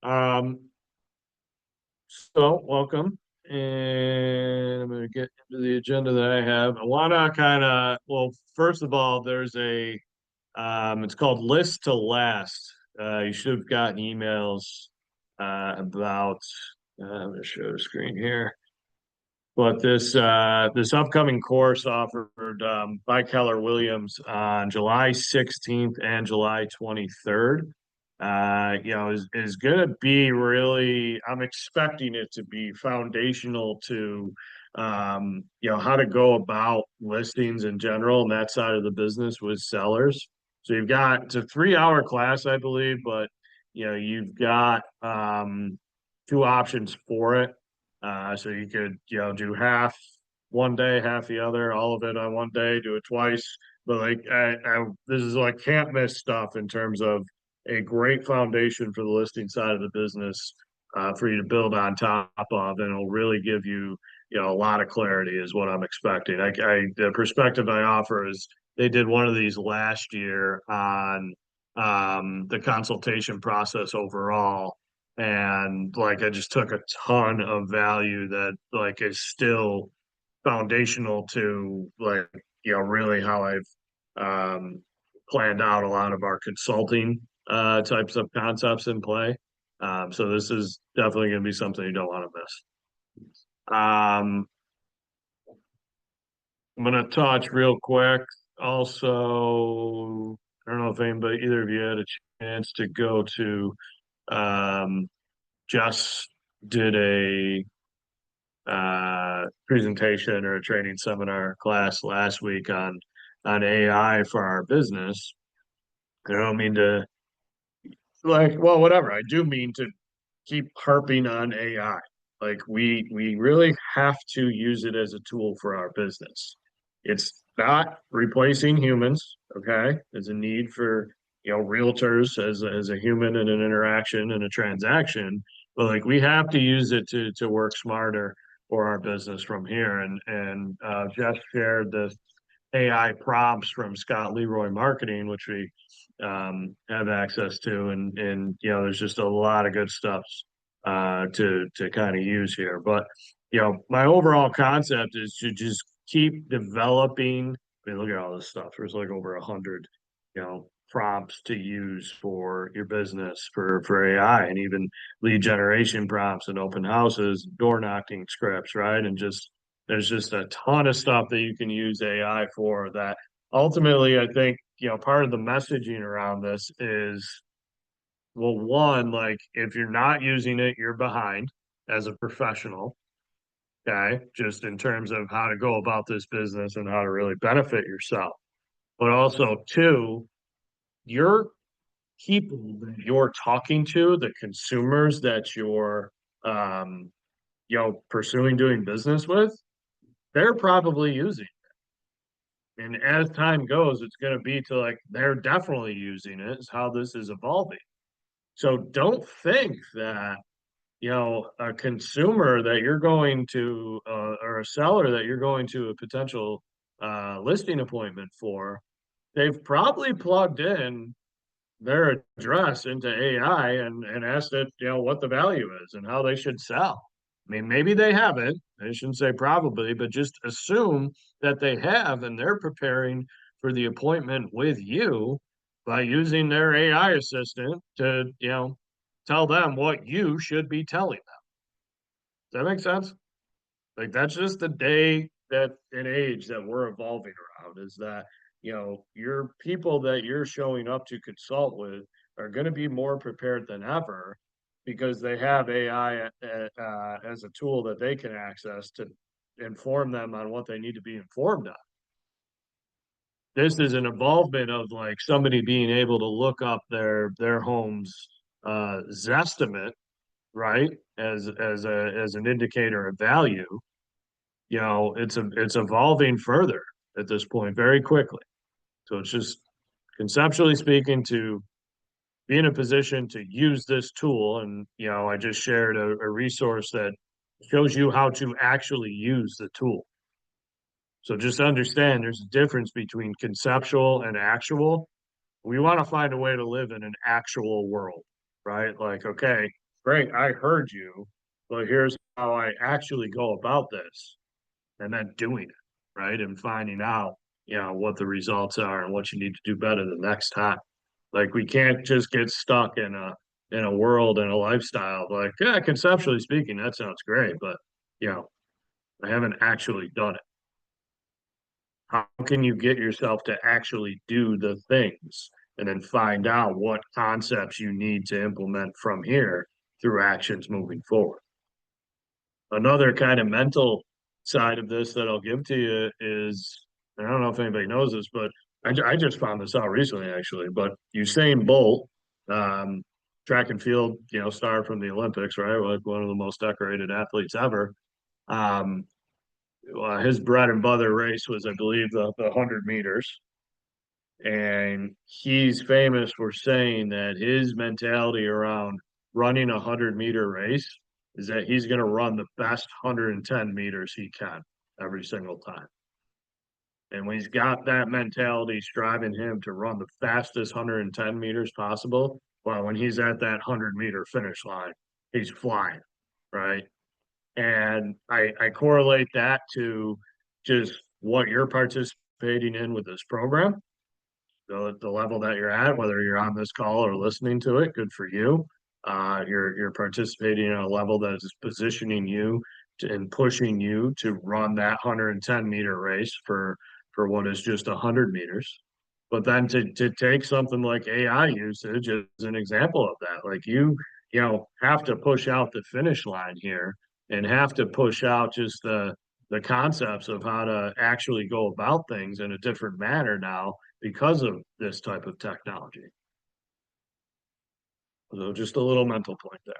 Um, so welcome. And I'm going to get into the agenda that I have. I want to well, first of all, it's called List to Last. You should have gotten emails about, I'm going to show the screen here. But this upcoming course offered by Keller Williams on July 16th and July 23rd, is going to be really, I'm expecting it to be foundational to, how to go about listings in general and that side of the business with sellers. So it's a 3 hour class, I believe, but you've got two options for it. So you could, do half one day, half the other, all of it on one day, do it twice. But this is like can't miss stuff in terms of a great foundation for the listing side of the business for you to build on top of, and it'll really give you, a lot of clarity is what I'm expecting. The perspective I offer is they did one of these last year on the consultation process overall, and like I just took a ton of value that like is still foundational to like really how I've planned out a lot of our consulting types of concepts in play. So this is definitely going to be something you don't want to miss. I'm going to touch real quick. Also, I don't know if either of you had a chance to go to um, Jess did a presentation or a training seminar class last week on AI for our business. I don't mean to well, whatever. I do mean to keep harping on AI. Like we really have to use it as a tool for our business. It's not replacing humans, okay? There's a need for, realtors as a human in an interaction and a transaction, but like we have to use it to work smarter for our business from here. And Jeff shared this AI prompts from Scott Leroy Marketing, which we have access to, and there's just a lot of good stuff to kind of use here. But my overall concept is to just keep developing. I mean, look at all this stuff. There's like over 100, prompts to use for your business for AI, and even lead generation prompts and open houses, door knocking scripts, right? And just there's just a ton of stuff that you can use AI for that ultimately, I think, part of the messaging around this is, well, one, like if you're not using it, you're behind as a professional, okay, just in terms of how to go about this business and how to really benefit yourself. But also, two, your people that you're talking to, the consumers that you're, pursuing doing business with, they're probably using. And as time goes, it's going to be to like they're definitely using it, is how this is evolving. So don't think that, a consumer that you're going to, or a seller that you're going to a potential listing appointment for, they've probably plugged in their address into AI and asked it, what the value is and how they should sell. I mean, maybe they haven't. I shouldn't say probably, but just assume that they have, and they're preparing for the appointment with you by using their AI assistant to, tell them what you should be telling them. Does that make sense? Like that's just the day that an age that we're evolving around is that, your people that you're showing up to consult with are going to be more prepared than ever because they have AI as a tool that they can access to inform them on what they need to be informed on. This is an involvement of like somebody being able to look up their home's Zestimate, right, as an indicator of value. It's evolving further at this point very quickly. So it's just conceptually speaking to be in a position to use this tool. And, I just shared a resource that shows you how to actually use the tool. So just understand there's a difference between conceptual and actual. We want to find a way to live in an actual world, right? Like, okay, great, I heard you, but here's how I actually go about this, and then doing it, right? And finding out, what the results are and what you need to do better the next time. Like we can't just get stuck in a world and a lifestyle. Like, yeah, conceptually speaking, that sounds great, but you know, I haven't actually done it. How can you get yourself to actually do the things and then find out what concepts you need to implement from here through actions moving forward? Another kind of mental side of this that I'll give to you is, and I don't know if anybody knows this, but I just found this out recently, actually. But Usain Bolt, um, track and field, star from the Olympics, right? Like one of the most decorated athletes ever. Um, his bread and butter race was, I believe, the 100 meters. And he's famous for saying that his mentality around running a 100-meter race is that he's going to run the best 110 meters he can every single time. And when he's got that mentality striving him to run the fastest 110 meters possible, well, when he's at that 100-meter finish line, he's flying, right? And I correlate that to just what you're participating in with this program, the level that you're at, whether you're on this call or listening to it, good for you. You're participating at a level that is positioning you and pushing you to run that 110-meter race for what is just 100 meters. But then to take something like AI usage as an example of that, like you have to push out the finish line here and have to push out just the concepts of how to actually go about things in a different manner now because of this type of technology. So just a little mental point there.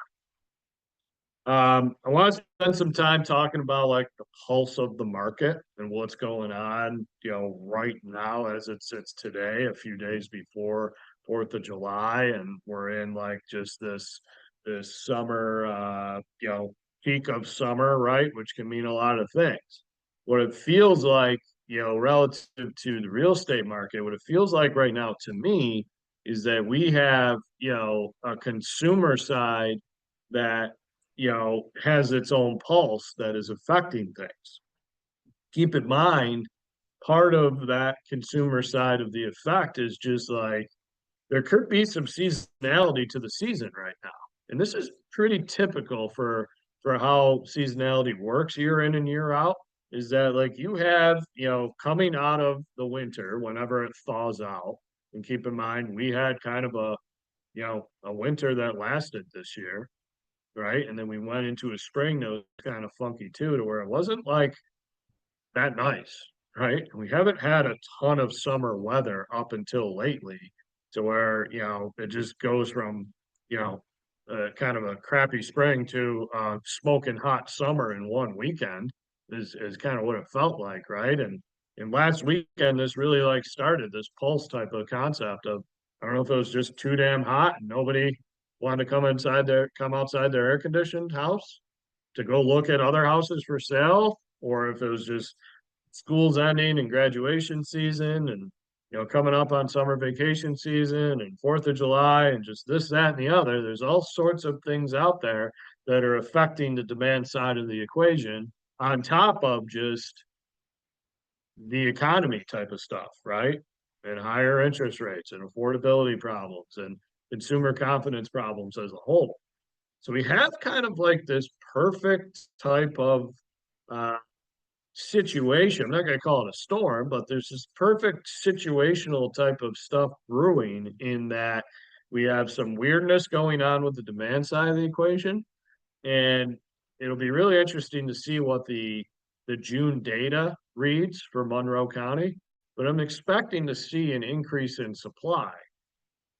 I want to spend some time talking about like the pulse of the market and what's going on, right now as it sits today, a few days before 4th of July, and we're in like just this summer, peak of summer, right? Which can mean a lot of things. What it feels like, relative to the real estate market, what it feels like right now to me is that we have, a consumer side that has its own pulse that is affecting things. Keep in mind, part of that consumer side of the effect is just like there could be some seasonality to the season right now. And this is pretty typical for how seasonality works year in and year out, is that like you have, coming out of the winter, whenever it thaws out, and keep in mind we had kind of a winter that lasted this year, right? And then we went into a spring that was kind of funky too, to where it wasn't like that nice, right? We haven't had a ton of summer weather up until lately, to where, it just goes from, kind of a crappy spring to smoking hot summer in one weekend is kind of what it felt like, right? And last weekend, this really like started this pulse type of concept of, I don't know if it was just too damn hot and nobody wanted to come outside their air conditioned house to go look at other houses for sale, or if it was just school's ending and graduation season and coming up on summer vacation season and 4th of July and just this, that, and the other. There's all sorts of things out there that are affecting the demand side of the equation on top of just the economy type of stuff, right? And higher interest rates and affordability problems and consumer confidence problems as a whole. So we have kind of like this perfect type of uh, situation. I'm not going to call it a storm, but there's this perfect situational type of stuff brewing in that we have some weirdness going on with the demand side of the equation. And it'll be really interesting to see what the June data reads for Monroe County. But I'm expecting to see an increase in supply,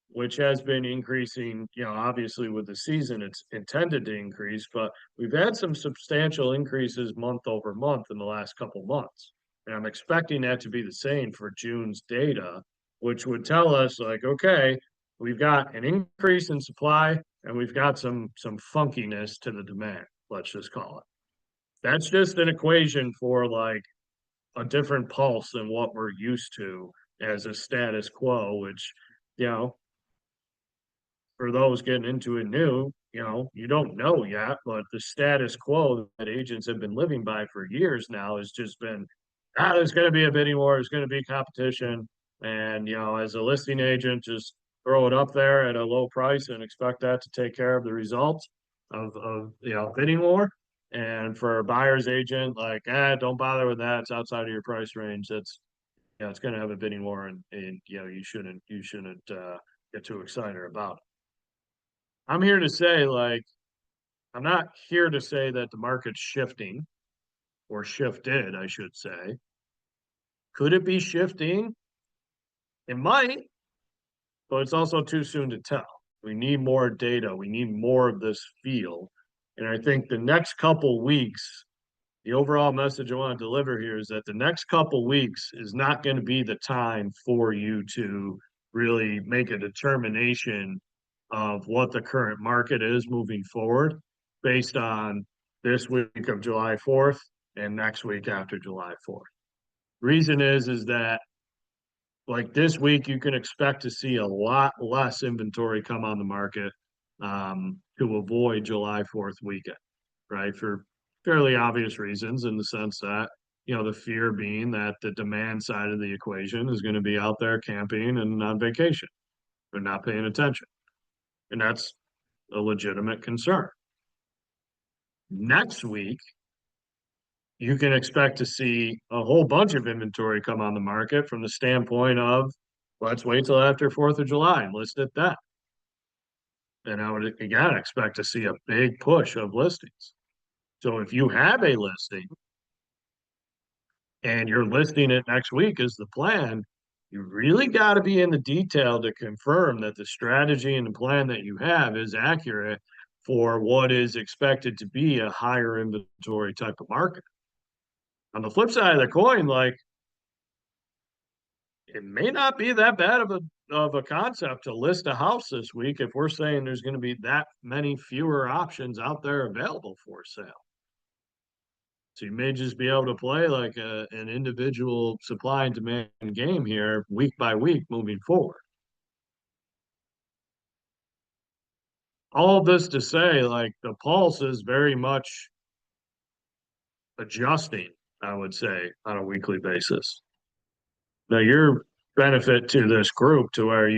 which has been increasing, obviously with the season, it's intended to increase, but we've had some substantial increases month over month in the last couple months. And I'm expecting that to be the same for June's data, which would tell us like, okay, we've got an increase in supply and we've got some funkiness to the demand, let's just call it. That's just an equation for like a different pulse than what we're used to as a status quo, which, you know, for those getting into it new, you don't know yet, but the status quo that agents have been living by for years now has just been, there's going to be a bidding war, there's going to be competition. And, as a listing agent, just throw it up there at a low price and expect that to take care of the results of bidding war. And for a buyer's agent, like, don't bother with that. It's outside of your price range. It's going to have a bidding war, and you shouldn't get too excited about it. I'm here to say, like, I'm not here to say that the market's shifting or shifted, I should say. Could it be shifting? It might, but it's also too soon to tell. We need more data. We need more of this feel. And I think the next couple weeks, the overall message I want to deliver here is that the next couple weeks is not going to be the time for you to really make a determination of what the current market is moving forward based on this week of July 4th and next week after July 4th. Reason is that like this week, you can expect to see a lot less inventory come on the market to avoid July 4th weekend, right? For fairly obvious reasons, in the sense that, the fear being that the demand side of the equation is going to be out there camping and on vacation. They're not paying attention. And that's a legitimate concern. Next week, you can expect to see a whole bunch of inventory come on the market from the standpoint of let's wait till after 4th of July and list it then. And I would again expect to see a big push of listings. So if you have a listing and you're listing it next week is the plan, you really got to be in the detail to confirm that the strategy and the plan that you have is accurate for what is expected to be a higher inventory type of market. On the flip side of the coin, like, it may not be that bad of a concept to list a house this week if we're saying there's going to be that many fewer options out there available for sale. So you may just be able to play like an individual supply and demand game here week by week moving forward. All of this to say, like, the pulse is very much adjusting, I would say, on a weekly basis. Now, your benefit to this group to where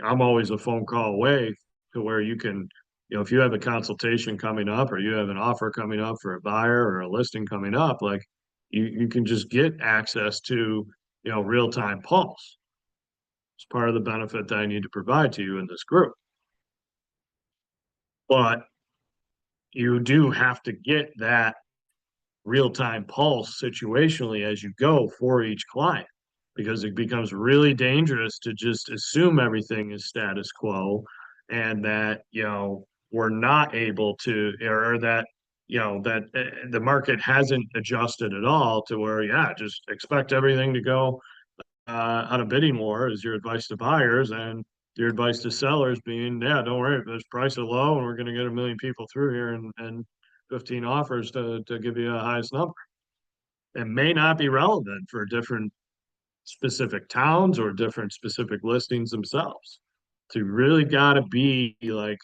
I'm always a phone call away to where you can, if you have a consultation coming up or you have an offer coming up for a buyer or a listing coming up, like you can just get access to, real-time pulse. It's part of the benefit that I need to provide to you in this group. But you do have to get that real-time pulse situationally as you go for each client, because it becomes really dangerous to just assume everything is status quo and that, we're not able to, or that, that the market hasn't adjusted at all to where, just expect everything to go on a bidding war is your advice to buyers, and your advice to sellers being, don't worry, this price is low and we're going to get 1 million people through here and 15 offers to give you a highest number. It may not be relevant for different specific towns or different specific listings themselves. So you really got to be like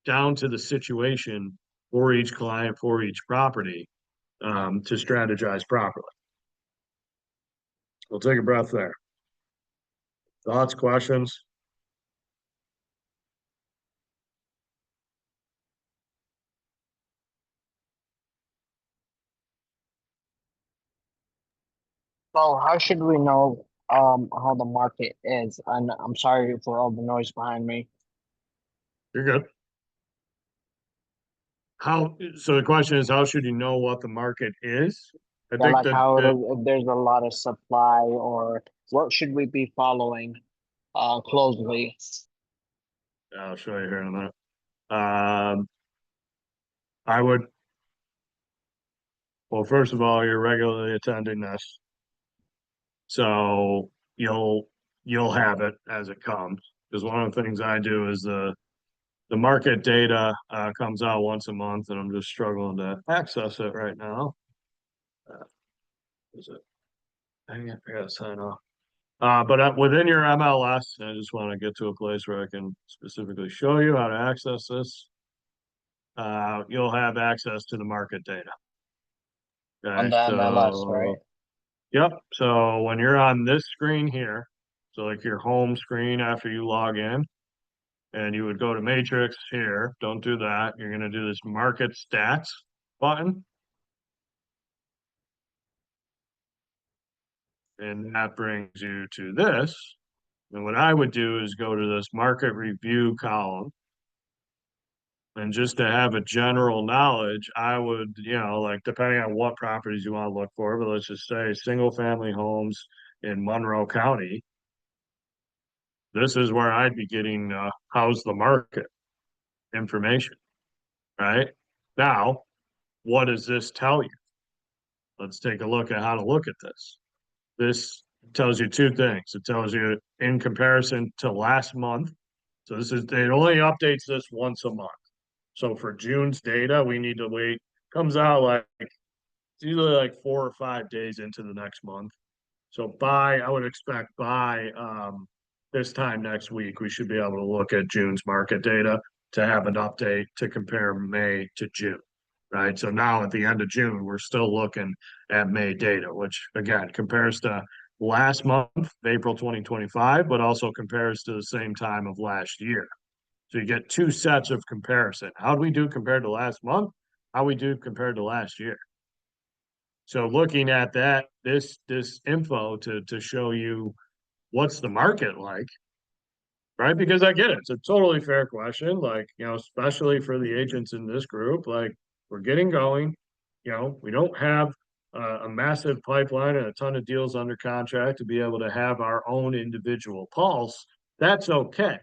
down to the situation for each client, for each property, to strategize properly. We'll take a breath there. Thoughts, questions? So how should we know how the market is? And I'm sorry for all the noise behind me. You're good. So the question is, how should you know what the market is? I Yeah, think like that, how if there's a lot of supply, or what should we be following closely? I'll show you here in a minute. Um, I would, well, first of all, you're regularly attending this, so you'll have it as it comes. Because one of the things I do is the market data comes out once a month, and I'm just struggling to access it right now. Is it? Dang it, I gotta sign off. But within your MLS, I just want to get to a place where I can specifically show you how to access this. You'll have access to the market data. On Okay, the MLS, right? so yep. So when you're on this screen here, so like your home screen after you log in, and you would go to Matrix here. Don't do that. You're going to do this market stats button, and that brings you to this. And what I would do is go to this market review column. And just to have a general knowledge, I would, like depending on what properties you want to look for, but let's just say single family homes in Monroe County. This is where I'd be getting how's the market information, right? Now, what does this tell you? Let's take a look at how to look at this. This tells you two things. It tells you in comparison to last month. So it only updates this once a month. So for June's data, we need to wait. Comes out like it's usually like 4 or 5 days into the next month. So I would expect by this time next week, we should be able to look at June's market data to have an update to compare May to June, right? So now at the end of June, we're still looking at May data, which again compares to last month, April 2025, but also compares to the same time of last year. So you get two sets of comparison. How do we do compared to last month? How we do compared to last year? So looking at that, this info to show you what's the market like, right? Because I get it. It's a totally fair question. Like, especially for the agents in this group, like we're getting going. We don't have a massive pipeline and a ton of deals under contract to be able to have our own individual pulse. That's okay.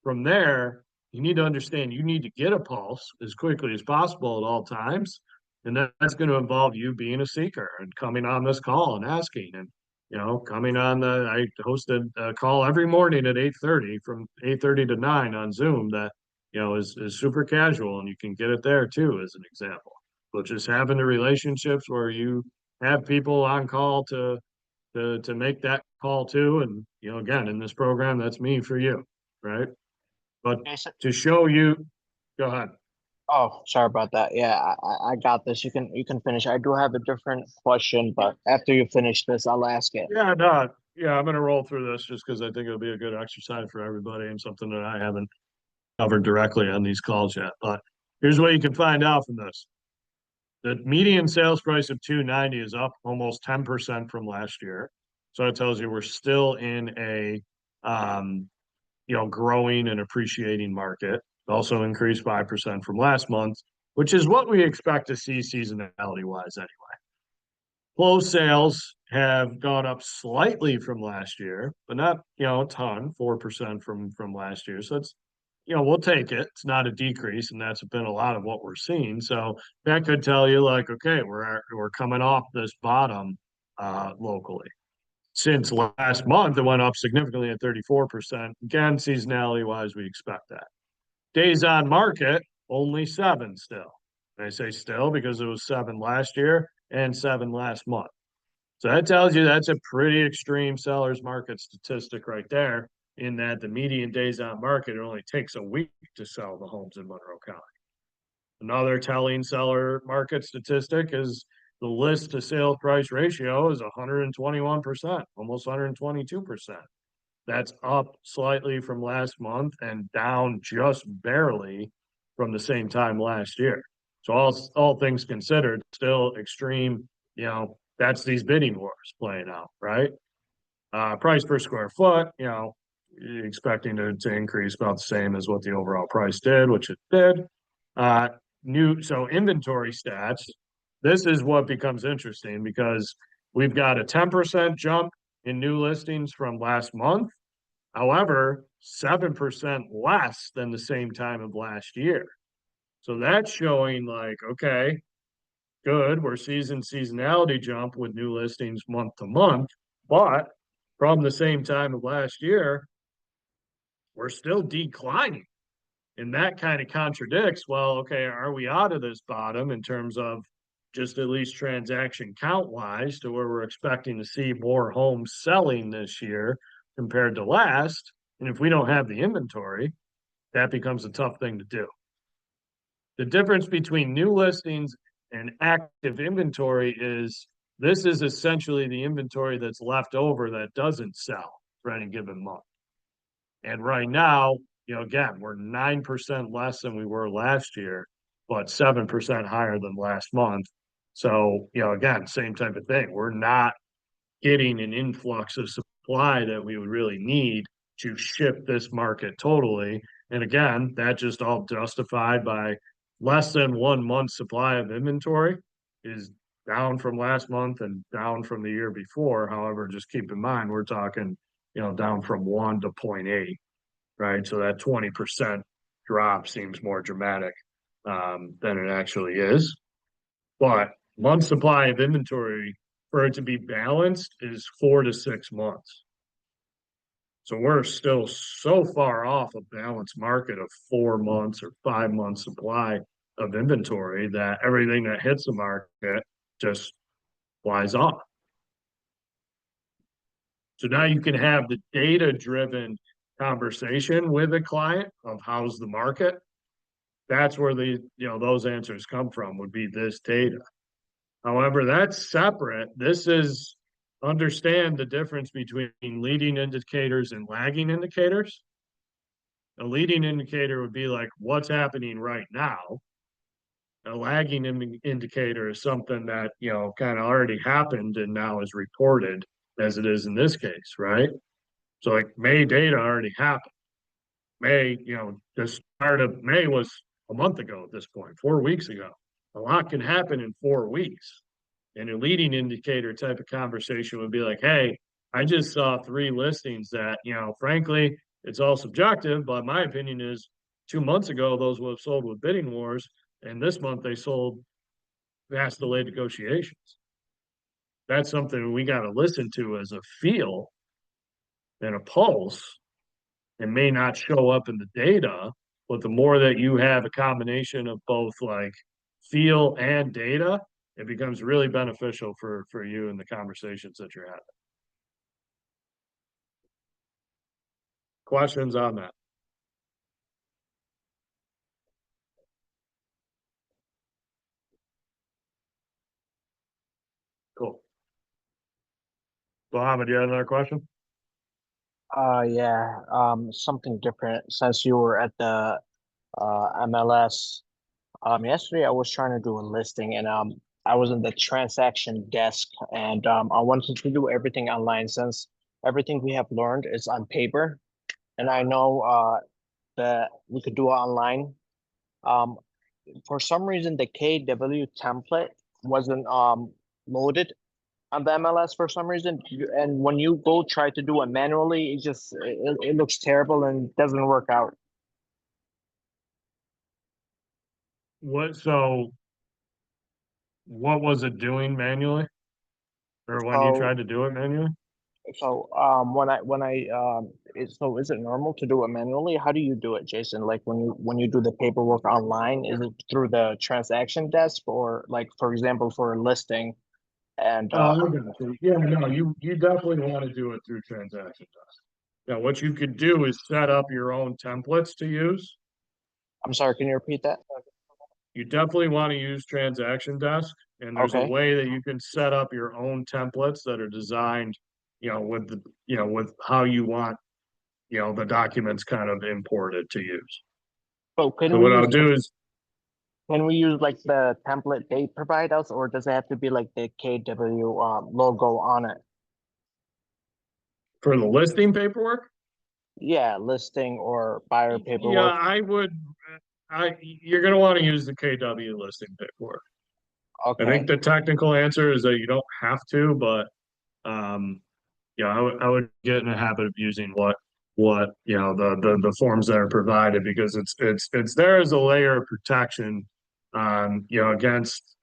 From there, you need to understand you need to get a pulse as quickly as possible at all times. And that's going to involve you being a seeker and coming on this call and asking. And, coming on I hosted a call every morning at 8:30 from 8:30 to 9 on Zoom that, is super casual and you can get it there too, as an example. But just having the relationships where you have people on call to make that call too. And, again, in this program, that's me for you, right? But Jason. to show you, go ahead. Oh, sorry about that. Yeah, I got this. You can finish. I do have a different question, but after you finish this, I'll ask it. Yeah, no, yeah, I'm gonna roll through this just because I think it'll be a good exercise for everybody and something that I haven't covered directly on these calls yet. But here's what you can find out from this. The median sales price of 290 is up almost 10% from last year. So it tells you we're still in a growing and appreciating market. Also increased 5% from last month, which is what we expect to see seasonality wise anyway. Closed sales have gone up slightly from last year, but not, a ton, 4% from last year. So it's, we'll take it. It's not a decrease, and that's been a lot of what we're seeing. So that could tell you like, okay, we're coming off this bottom locally. Since last month, it went up significantly at 34%. Again, seasonality wise, we expect that. Days on market, only 7 still. And I say still because it was 7 last year and 7 last month. So that tells you that's a pretty extreme seller's market statistic right there, in that the median days on market, it only takes a week to sell the homes in Monroe County. Another telling seller market statistic is the list to sale price ratio is 121%, almost 122%. That's up slightly from last month and down just barely from the same time last year. So all things considered, still extreme, that's these bidding wars playing out, right? Price per square foot, expecting to increase about the same as what the overall price did, which it did. Uh, so inventory stats, this is what becomes interesting because we've got a 10% jump in new listings from last month. However, 7% less than the same time of last year. So that's showing like, okay, good. We're seasonality jump with new listings month to month, but from the same time of last year, we're still declining. And that kind of contradicts, well, okay, are we out of this bottom in terms of just at least transaction count wise, to where we're expecting to see more homes selling this year compared to last. And if we don't have the inventory, that becomes a tough thing to do. The difference between new listings and active inventory is this is essentially the inventory that's left over that doesn't sell for any given month. And right now, again, we're 9% less than we were last year, but 7% higher than last month. So, again, same type of thing. We're not getting an influx of supply that we would really need to shift this market totally. And again, that just all justified by less than 1 month supply of inventory is down from last month and down from the year before. However, just keep in mind, we're talking, down from 1 to 0.8, right? So that 20% drop seems more dramatic than it actually is. But month supply of inventory for it to be balanced is 4 to 6 months. So we're still so far off a balanced market of 4 months or 5 months supply of inventory that everything that hits the market just flies off. So now you can have the data driven conversation with a client of how's the market. That's where those answers come from, would be this data. However, that's separate. This is understand the difference between leading indicators and lagging indicators. A leading indicator would be like what's happening right now. A lagging indicator is something that, kind of already happened and now is reported, as it is in this case, right? So like May data already happened. May, the start of May was a month ago at this point, 4 weeks ago. A lot can happen in 4 weeks. And a leading indicator type of conversation would be like, hey, I just saw 3 listings that, frankly, it's all subjective, but my opinion is 2 months ago, those would have sold with bidding wars. And this month they sold vast delayed negotiations. That's something we got to listen to as a feel and a pulse. It may not show up in the data, but the more that you have a combination of both like feel and data, it becomes really beneficial for you in the conversations that you're having. Questions on that? Cool. Mohammed, you had another question? Yeah, something different since you were at the MLS. Yesterday I was trying to do a listing and I was in the transaction desk and I wanted to do everything online since everything we have learned is on paper and I know that we could do it online. Um, for some reason the KW template wasn't loaded on the MLS for some reason. And when you go try to do it manually, it looks terrible and doesn't work out. So what was it doing manually? Or when you So tried to do it manually? so is it normal to do it manually? How do you do it, Jason? Like when you do the paperwork online, is it through the transaction desk or like for example for a listing and Oh, I got you. Yeah, no, you definitely want to do it through transaction desk. Now, what you could do is set up your own templates to use. I'm sorry, can you repeat that? You definitely want to use transaction desk, and there's a Okay. way that you can set up your own templates that are designed, with how you want, the documents kind of imported to use. So So what I'll do is can we use like the template they provide us or does it have to be like the KW logo on it? for the listing paperwork, Yeah, listing or buyer yeah, paperwork. you're going to want to use the KW listing paperwork. I think Okay. the technical answer is that you don't have to, but um, I would get in the habit of using what the forms that are provided because it's there as a layer of protection, against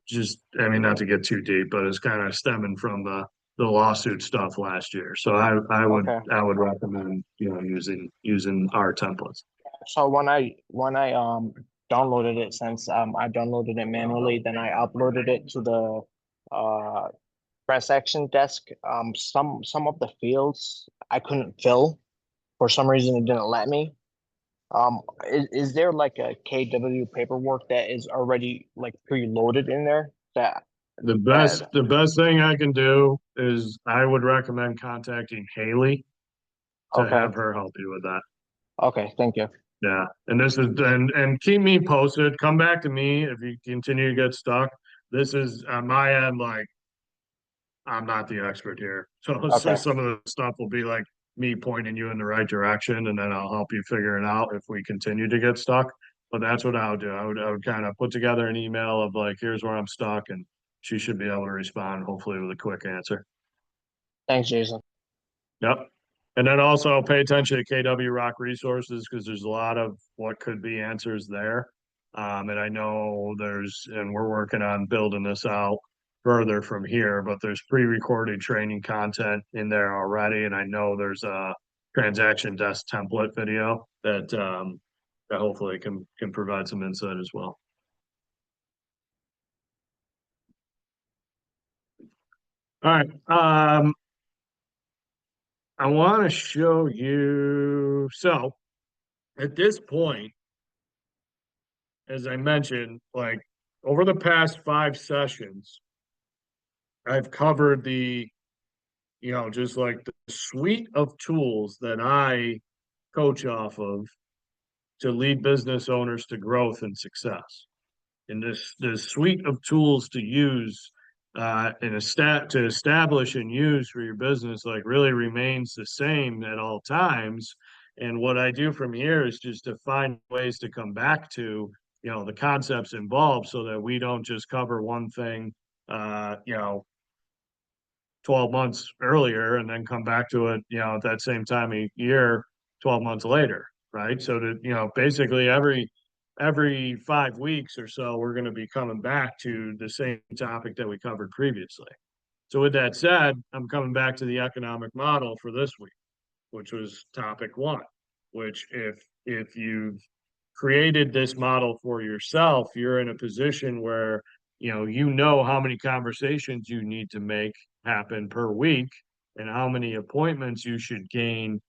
just I mean not to get too deep, but it's kind of stemming from the lawsuit stuff last year. So I would Okay. I would recommend using our templates. So when I downloaded it since I downloaded it manually. Then I uploaded it to the uh transaction desk. Some of the fields I couldn't fill for some reason. It didn't let me. Is there like a KW paperwork that is already like preloaded in there The best that the best thing I can do is I would recommend contacting Haley to okay, have her help you with that. okay, thank you. Yeah. And this is and keep me posted. Come back to me if you continue to get stuck. This is on my end, like I'm not the expert here. So Okay, some of the stuff will be like me pointing you in the right direction, and then I'll help you figure it out if we continue to get stuck. But that's what I would do. I would kind of put together an email of like, here's where I'm stuck, and she should be able to respond, hopefully with a quick answer. thanks, Jason. Yep. And then also pay attention to KW Rock Resources because there's a lot of what could be answers there. And I know and we're working on building this out further from here, but there's pre-recorded training content in there already. And I know there's a transaction desk template video that hopefully can provide some insight as well. All right. I want to show you. So at this point, as I mentioned, like over the past 5 sessions, I've covered just like the suite of tools that I coach off of to lead business owners to growth and success. And this suite of tools to use to establish and use for your business like really remains the same at all times. And what I do from here is just to find ways to come back to the concepts involved so that we don't just cover one thing uh, you know 12 months earlier and then come back to it at that same time of year 12 months later, right? So that basically every 5 weeks or so we're going to be coming back to the same topic that we covered previously. So with that said, I'm coming back to the economic model for this week, which was topic one, which if you've created this model for yourself, you're in a position where you know how many conversations you need to make happen per week and how many appointments you should gain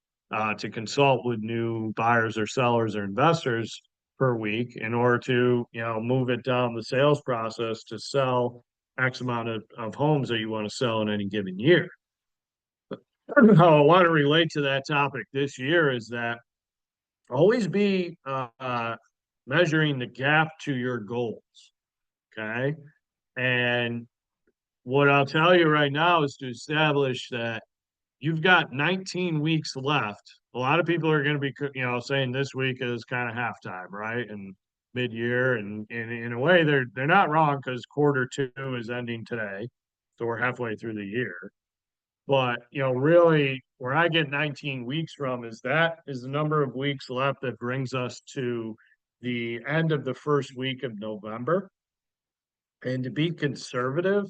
to consult with new buyers or sellers or investors per week in order to move it down the sales process to sell X amount of homes that you want to sell in any given year. How I want to relate to that topic this year is that always be measuring the gap to your goals. Okay. And what I'll tell you right now is to establish that you've got 19 weeks left. A lot of people are going to be, saying this week is kind of halftime, right? And mid-year, and in a way, they're not wrong because quarter two is ending today, so we're halfway through the year. But really, where I get 19 weeks from is that is the number of weeks left that brings us to the end of the first week of November. And to be conservative,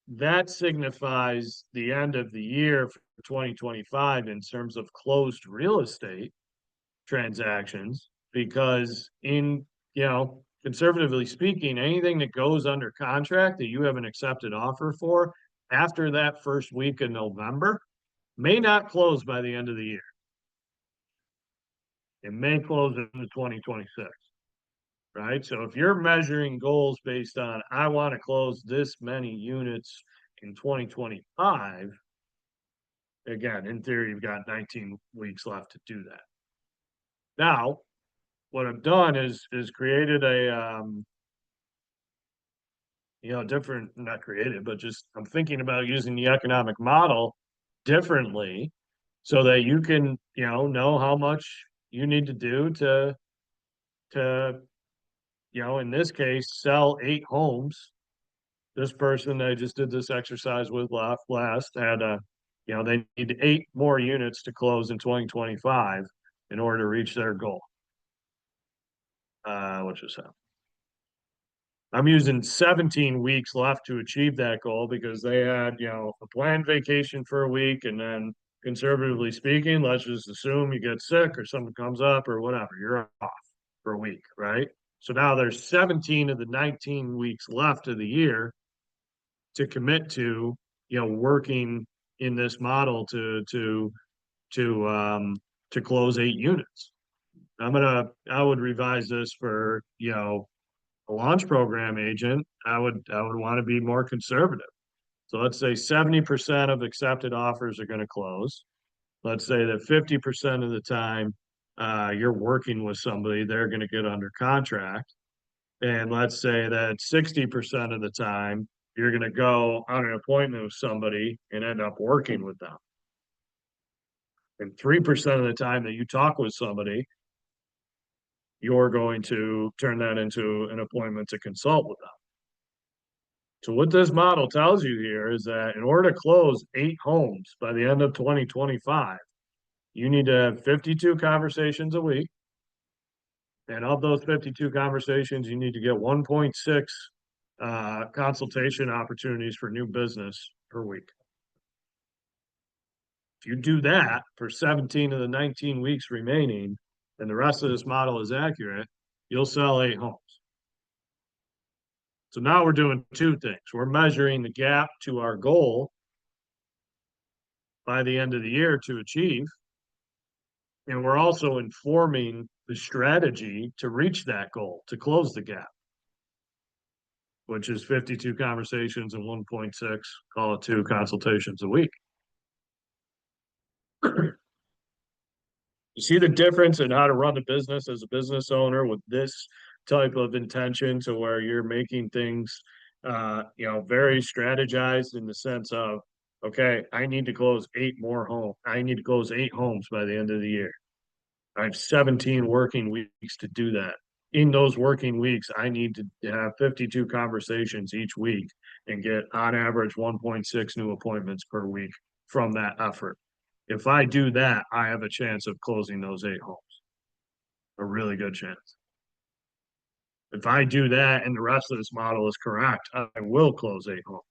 that signifies the end of the year for 2025 in terms of closed real estate transactions, because conservatively speaking, anything that goes under contract that you have an accepted offer for after that first week of November may not close by the end of the year. It may close into 2026, right? So if you're measuring goals based on, I want to close this many units in 2025, again, in theory, you've got 19 weeks left to do that. Now, what I've done is created different, not created, but just I'm thinking about using the economic model differently so that you can, know how much you need to do to, in this case, sell 8 homes. This person I just did this exercise with last had they need 8 more units to close in 2025 in order to reach their goal. Which is I'm using 17 weeks left to achieve that goal because they had, a planned vacation for a week, and then conservatively speaking, let's just assume you get sick or something comes up or whatever, you're off. per week, right? So now there's 17 of the 19 weeks left of the year to commit to, working in this model to to close 8 units. I would revise this for, a launch program agent. I would want to be more conservative. So let's say 70% of accepted offers are going to close. Let's say that 50% of the time you're working with somebody, they're going to get under contract. And let's say that 60% of the time you're going to go on an appointment with somebody and end up working with them. And 3% of the time that you talk with somebody, you're going to turn that into an appointment to consult with them. So what this model tells you here is that in order to close 8 homes by the end of 2025, you need to have 52 conversations a week. And of those 52 conversations, you need to get 1.6 consultation opportunities for new business per week. If you do that for 17 of the 19 weeks remaining, and the rest of this model is accurate, you'll sell 8 homes. So now we're doing two things. We're measuring the gap to our goal by the end of the year to achieve. And we're also informing the strategy to reach that goal, to close the gap, which is 52 conversations and 1.6, call it 2 consultations a week. You see the difference in how to run a business as a business owner with this type of intention, to where you're making things, very strategized in the sense of, okay, I need to close 8 more homes. I need to close 8 homes by the end of the year. I have 17 working weeks to do that. In those working weeks, I need to have 52 conversations each week and get on average 1.6 new appointments per week from that effort. If I do that, I have a chance of closing those 8 homes. A really good chance. If I do that and the rest of this model is correct, I will close 8 homes.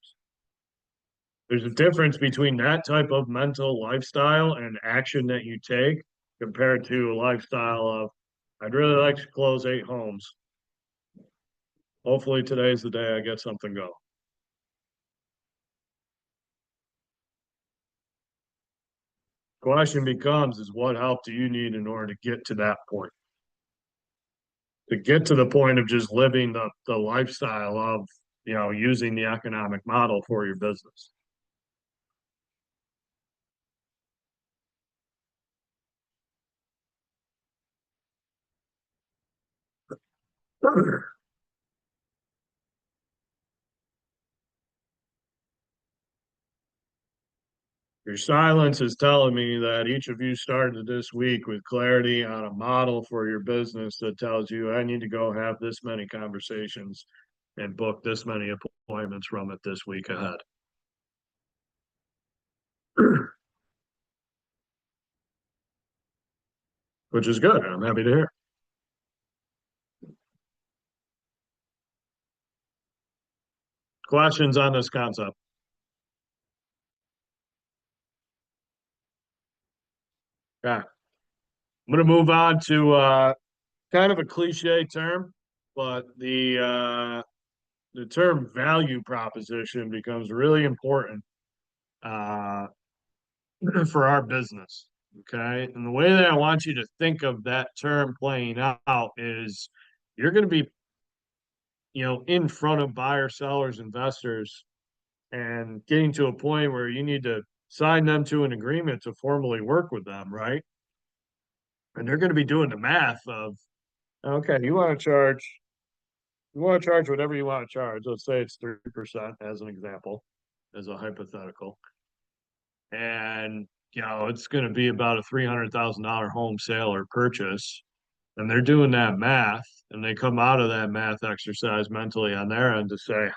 There's a difference between that type of mental lifestyle and action that you take compared to a lifestyle of, I'd really like to close 8 homes. Hopefully today's the day I get something going. Question becomes is, what help do you need in order to get to that point? To get to the point of just living the lifestyle of, using the economic model for your business. Your silence is telling me that each of you started this week with clarity on a model for your business that tells you, I need to go have this many conversations and book this many appointments from it this week ahead. Which is good. I'm happy to hear. Questions on this concept? Yeah. I'm going to move on to kind of a cliche term, but the term value proposition becomes really important uh, for our business. Okay. And the way that I want you to think of that term playing out is, you're going to be, in front of buyers, sellers, investors, and getting to a point where you need to sign them to an agreement to formally work with them, right? And they're going to be doing the math of, okay, you want to charge whatever you want to charge. Let's say it's 3% as an example, as a hypothetical. And, it's going to be about a $300,000 home sale or purchase. And they're doing that math, and they come out of that math exercise mentally on their end to say,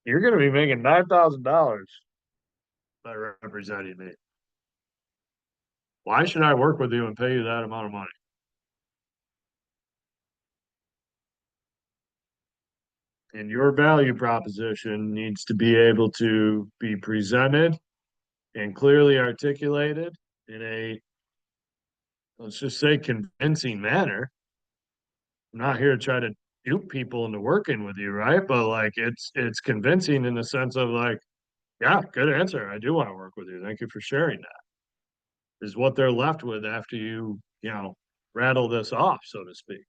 you're going to be making $9,000 by representing me. Why should I work with you and pay you that amount of money? And your value proposition needs to be able to be presented and clearly articulated in a let's just say convincing manner. I'm not here to try to dupe people into working with you, right? But like it's convincing in the sense of like, yeah, good answer. I do want to work with you. Thank you for sharing that. Is what they're left with after you rattle this off, so to speak.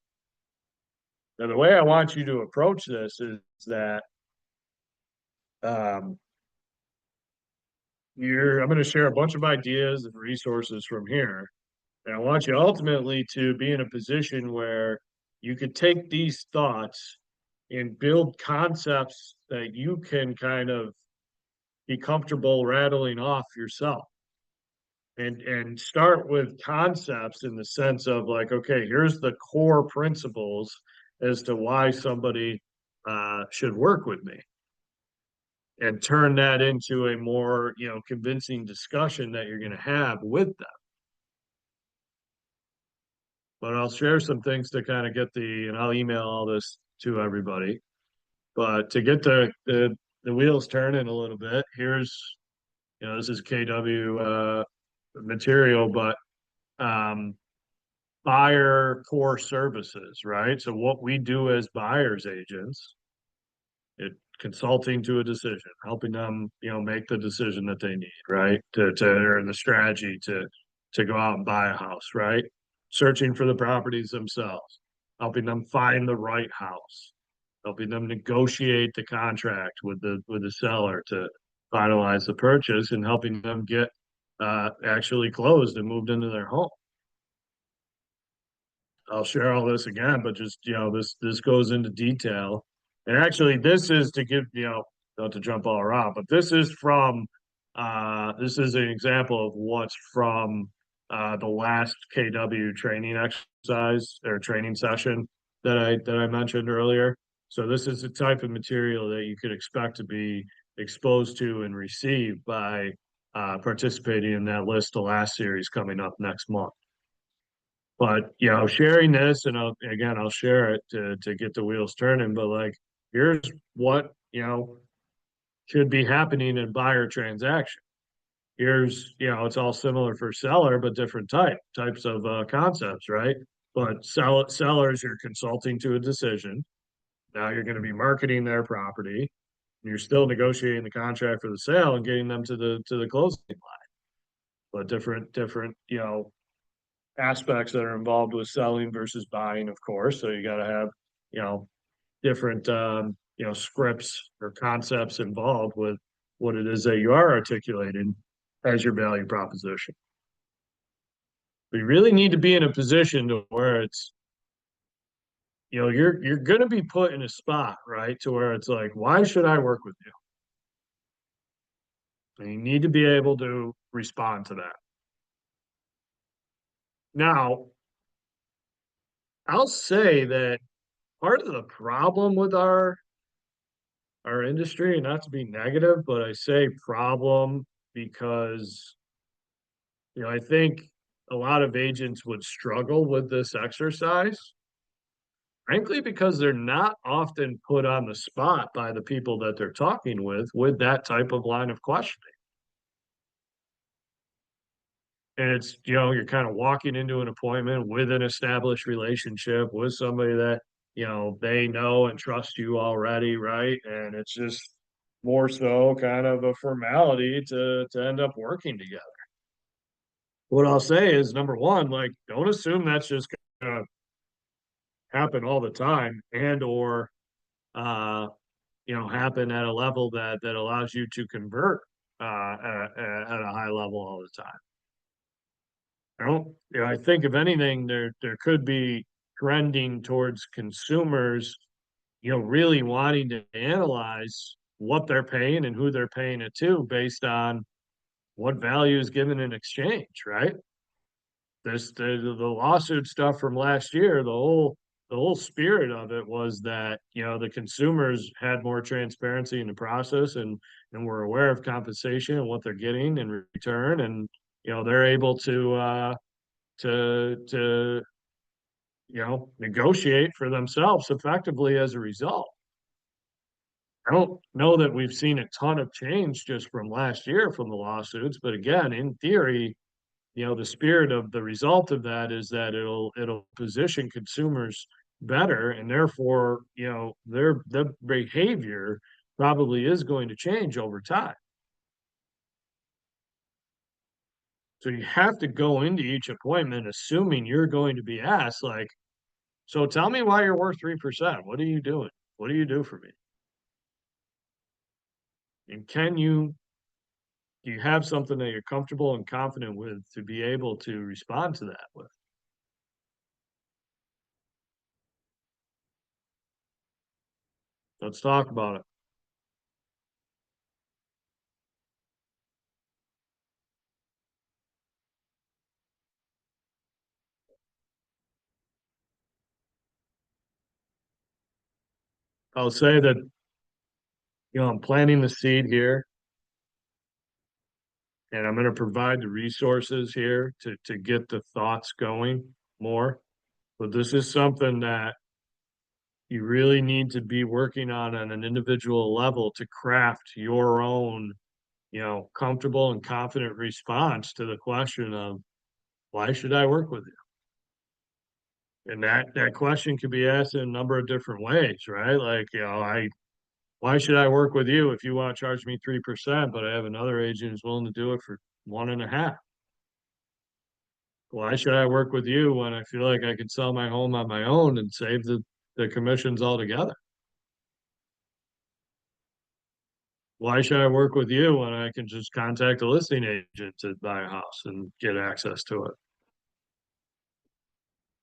Now, the way I want you to approach this is that um, I'm going to share a bunch of ideas and resources from here. And I want you ultimately to be in a position where you could take these thoughts and build concepts that you can kind of be comfortable rattling off yourself. And start with concepts in the sense of like, okay, here's the core principles as to why somebody should work with me, and turn that into a more convincing discussion that you're going to have with them. But I'll share some things to kind of get and I'll email all this to everybody. But to get the wheels turning a little bit, this is KW material, but um, buyer core services, right? So what we do as buyers agents, it consulting to a decision, helping them, make the decision that they need, right? Or the strategy to go out and buy a house, right? Searching for the properties themselves, helping them find the right house, helping them negotiate the contract with the seller to finalize the purchase, and helping them get actually closed and moved into their home. I'll share all this again, but just this goes into detail. And actually, this is to give not to jump all around, but this is an example of what's from the last KW training exercise or training session that I mentioned earlier. So this is the type of material that you could expect to be exposed to and receive by participating in that list the last series coming up next month. But sharing this, and I'll share it to get the wheels turning. But like, here's what should be happening in buyer transaction. Here's it's all similar for seller, but different types of concepts, right? But sellers, you're consulting to a decision. Now you're going to be marketing their property. And you're still negotiating the contract for the sale and getting them to the closing line. But different aspects that are involved with selling versus buying, of course. So you got to have, you know, different, scripts or concepts involved with what it is that you are articulating as your value proposition. But you really need to be in a position to where it's, you're going to be put in a spot, right? To where it's like, why should I work with you? And you need to be able to respond to that. Now, I'll say that part of the problem with our industry, and not to be negative, but I say problem because, I think a lot of agents would struggle with this exercise, frankly, because they're not often put on the spot by the people that they're talking with that type of line of questioning. And it's, you're kind of walking into an appointment with an established relationship with somebody that, they know and trust you already, right? And it's just more so kind of a formality to end up working together. What I'll say is number one, like, don't assume that's just gonna happen all the time and or uh happen at a level that allows you to convert at a high level all the time. I don't, I think if anything, there could be trending towards consumers, really wanting to analyze what they're paying and who they're paying it to based on what value is given in exchange, right? The lawsuit stuff from last year, the whole spirit of it was that the consumers had more transparency in the process and were aware of compensation and what they're getting in return, and they're able to negotiate for themselves effectively as a result. I don't know that we've seen a ton of change just from last year from the lawsuits, but again, in theory, the spirit of the result of that is that it'll position consumers better, and therefore, their behavior probably is going to change over time. So you have to go into each appointment assuming you're going to be asked, like, so tell me why you're worth 3%. What are you doing? What do you do for me? And do you have something that you're comfortable and confident with to be able to respond to that with? Let's talk about it. I'll say that, I'm planting the seed here and I'm going to provide the resources here to get the thoughts going more. But this is something that you really need to be working on an individual level to craft your own, comfortable and confident response to the question of why should I work with you? And that question could be asked in a number of different ways, right? Like, why should I work with you if you want to charge me 3%, but I have another agent who's willing to do it for 1.5? Why should I work with you when I feel like I could sell my home on my own and save the commissions altogether? Why should I work with you when I can just contact a listing agent to buy a house and get access to it?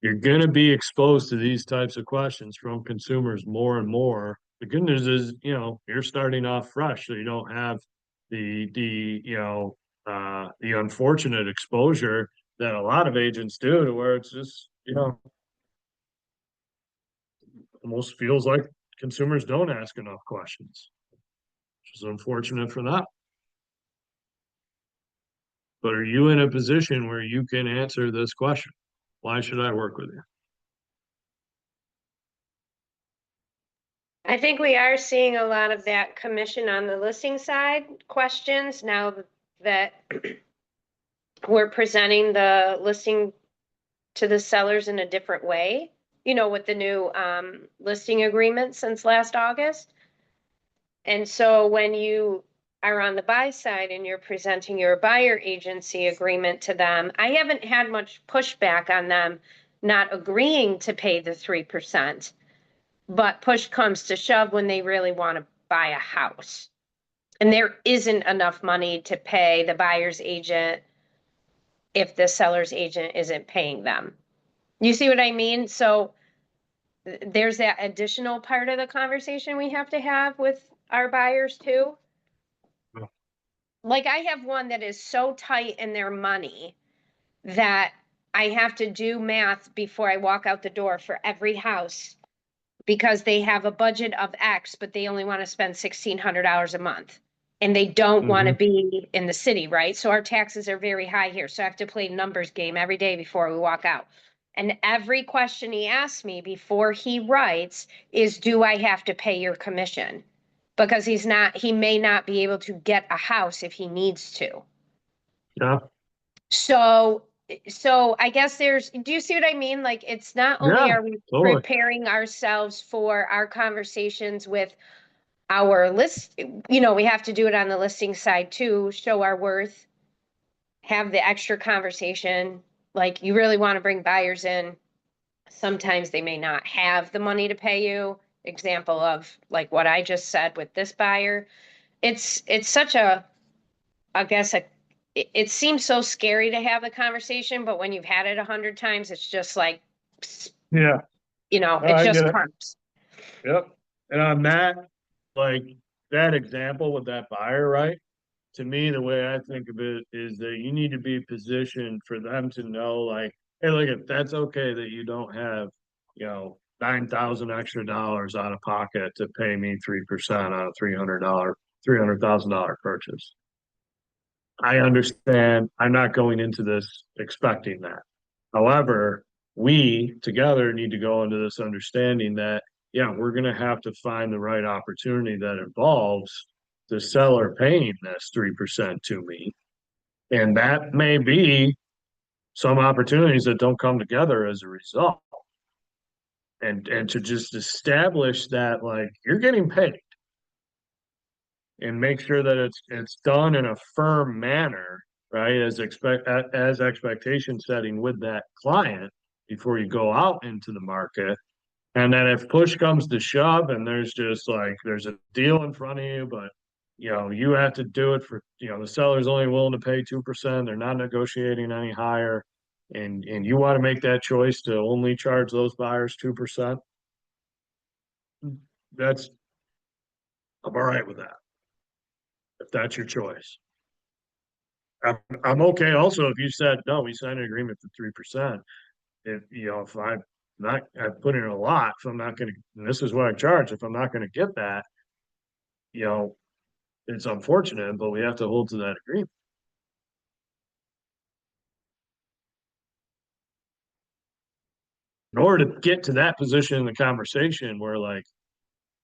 You're going to be exposed to these types of questions from consumers more and more. The good news is, you're starting off fresh, so you don't have the unfortunate exposure that a lot of agents do, to where it's just, almost feels like consumers don't ask enough questions, which is unfortunate for them. But are you in a position where you can answer this question? Why should I work with you? I think we are seeing a lot of that commission on the listing side questions now that we're presenting the listing to the sellers in a different way, with the new listing agreement since last August. And so when you are on the buy side and you're presenting your buyer agency agreement to them, I haven't had much pushback on them not agreeing to pay the 3%. But push comes to shove when they really want to buy a house. And there isn't enough money to pay the buyer's agent if the seller's agent isn't paying them. You see what I mean? So there's that additional part of the conversation we have to have with our buyers too. Yeah. Like I have one that is so tight in their money that I have to do math before I walk out the door for every house, because they have a budget of X, but they only want to spend $1,600 a month. And they don't want to Mm-hmm. be in the city, right? So our taxes are very high here. So I have to play numbers game every day before we walk out. And every question he asks me before he writes is, do I have to pay your commission? Because he may not be able to get a house if he needs to. Yeah. So I guess do you see what I mean? Like, it's not only Yeah. are we Totally. preparing ourselves for our conversations with our list, we have to do it on the listing side too, show our worth, have the extra conversation. Like, you really want to bring buyers in. Sometimes they may not have the money to pay you. Example of like what I just said with this buyer. It's such I guess it seems so scary to have the conversation, but when you've had it 100 times, it's just like, Yeah. No, it I just get it. comes. Yep. And on that, like that example with that buyer, right? To me, the way I think of it is that you need to be positioned for them to know, like, hey, look, if that's okay that you don't have, 9,000 extra dollars out of pocket to pay me 3% on a $300,000 purchase. I understand. I'm not going into this expecting that. However, we together need to go into this understanding that, yeah, we're going to have to find the right opportunity that involves the seller paying this 3% to me. And that may be some opportunities that don't come together as a result. And to just establish that like you're getting paid and make sure that it's done in a firm manner, right? As expectation setting with that client before you go out into the market. And then if push comes to shove and there's just like there's a deal in front of you, but you have to do it for the seller's only willing to pay 2%, they're not negotiating any higher, and you want to make that choice to only charge those buyers 2%, that's I'm all right with that if that's your choice. I'm okay also if you said no, we signed an agreement for 3%. If I put in a lot, if I'm not gonna, and this is what I charge, if I'm not gonna get that, you know, it's unfortunate, but we have to hold to that agreement. In order to get to that position in the conversation where like,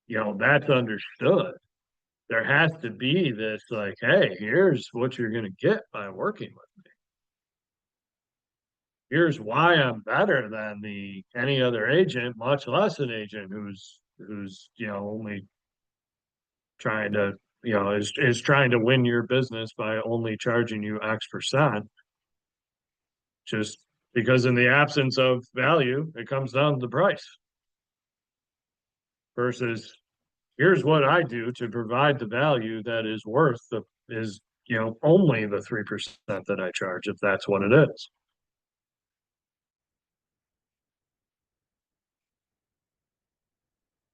that's understood, there has to be this like, hey, here's what you're gonna get by working with me. Here's why I'm better than the any other agent, much less an agent who's only trying to is trying to win your business by only charging you X%. Just because in the absence of value, it comes down to the price versus here's what I do to provide the value that is worth the is only the 3% that I charge if that's what it is.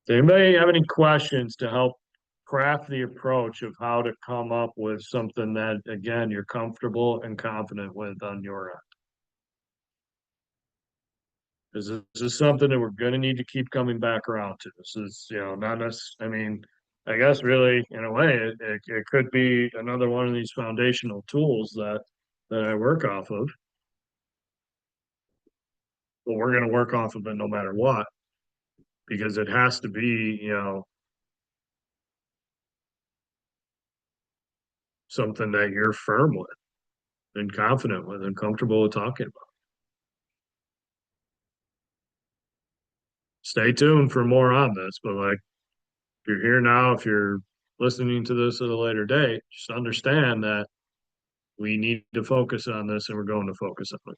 Does anybody have any questions to help craft the approach of how to come up with something that again you're comfortable and confident with on your end? Because this is something that we're going to need to keep coming back around to. This is, not necessarily, I mean, I guess really, in a way, it could be another one of these foundational tools that I work off of. But we're going to work off of it no matter what, because it has to be, something that you're firm with and confident with and comfortable with talking about. Stay tuned for more on this, but like if you're here now, if you're listening to this at a later date, just understand that we need to focus on this and we're going to focus on it.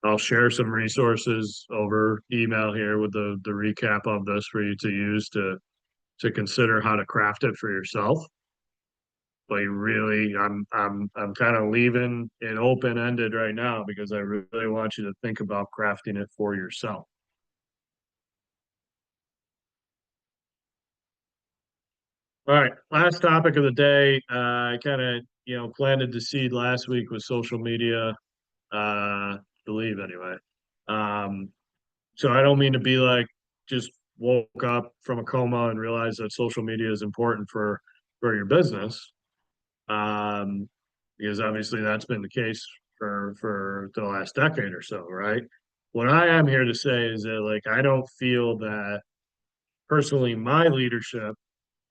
I'll share some resources over email here with the recap of this for you to use to consider how to craft it for yourself. But you really, I'm kind of leaving it open ended right now because I really want you to think about crafting it for yourself. All right, last topic of the day. I kind of planted the seed last week with social media. Believe anyway. Um, so I don't mean to be like just woke up from a coma and realized that social media is important for your business. Um, because obviously that's been the case for the last decade or so, right? What I am here to say is that like I don't feel that personally my leadership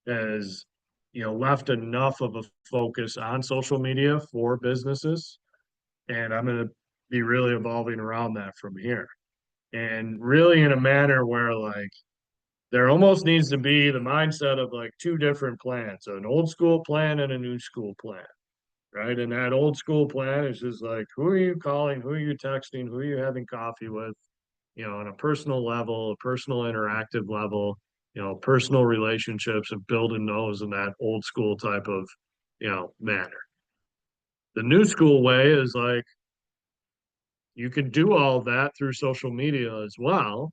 has left enough of a focus on social media for businesses, and I'm going to be really evolving around that from here, and really in a manner where like there almost needs to be the mindset of like two different plans, an old school plan and a new school plan, right? And that old school plan is just like, who are you calling? Who are you texting? Who are you having coffee with? On a personal level, a personal interactive level, personal relationships and building those in that old school type of, manner. The new school way is like, you can do all that through social media as well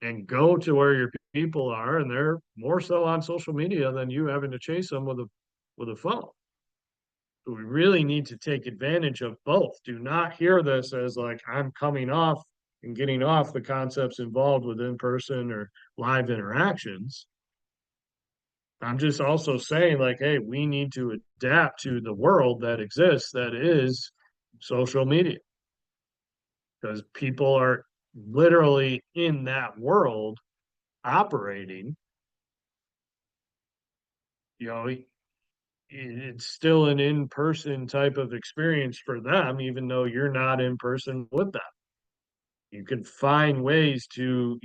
and go to where your people are and they're more so on social media than you having to chase them with a phone. But we really need to take advantage of both. Do not hear this as like I'm coming off and getting off the concepts involved with in-person or live interactions. I'm just also saying like, hey, we need to adapt to the world that exists that is social media because people are literally in that world operating. it's still an in-person type of experience for them, even though you're not in person with them. You can find ways to,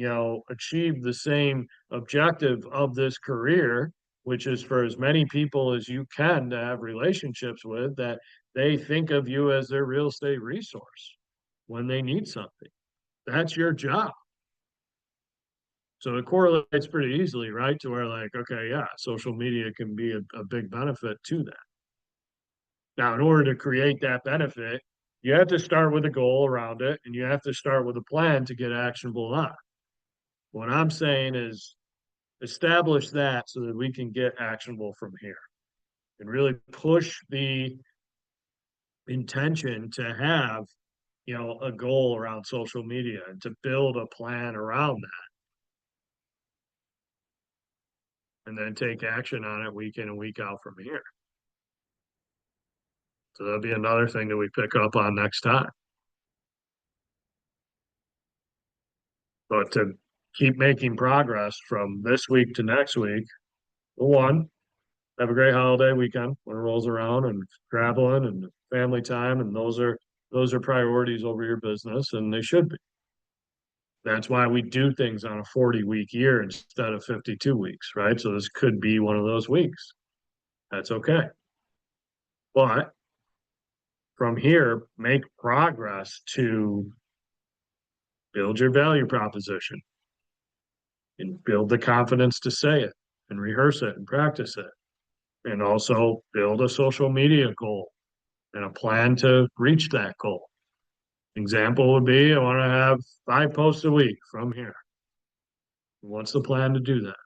achieve the same objective of this career, which is for as many people as you can to have relationships with, that they think of you as their real estate resource when they need something. That's your job. So it correlates pretty easily, right? To where, like, okay, yeah, social media can be a big benefit to that. Now, in order to create that benefit, you have to start with a goal around it, and you have to start with a plan to get actionable on. What I'm saying is establish that so that we can get actionable from here and really push the intention to have, a goal around social media and to build a plan around that and then take action on it week in and week out from here. So that'll be another thing that we pick up on next time. But to keep making progress from this week to next week, one, have a great holiday weekend when it rolls around and traveling and family time, and those are priorities over your business, and they should be. That's why we do things on a 40-week year instead of 52 weeks, right? So this could be one of those weeks. That's okay. But from here, make progress to build your value proposition and build the confidence to say it and rehearse it and practice it. And also build a social media goal and a plan to reach that goal. Example would be, I want to have 5 posts a week from here. What's the plan to do that?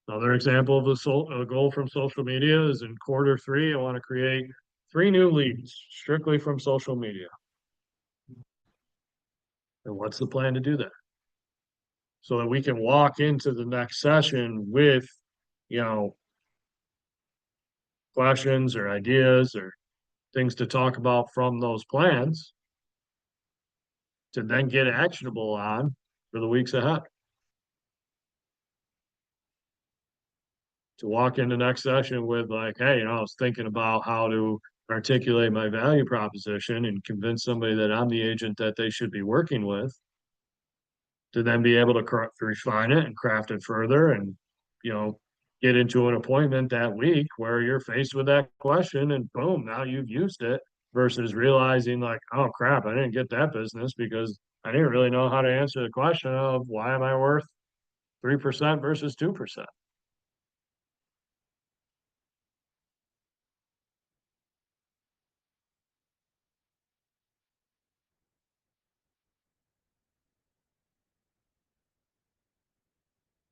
Another example of a goal from social media is in Q3, I want to create 3 new leads strictly from social media. And what's the plan to do that? So that we can walk into the next session with, questions or ideas or things to talk about from those plans to then get actionable on for the weeks ahead. To walk into next session with like, hey, I was thinking about how to articulate my value proposition and convince somebody that I'm the agent that they should be working with, to then be able to refine it and craft it further and, get into an appointment that week where you're faced with that question and boom, now you've used it versus realizing like, oh crap, I didn't get that business because I didn't really know how to answer the question of why am I worth 3% versus 2%.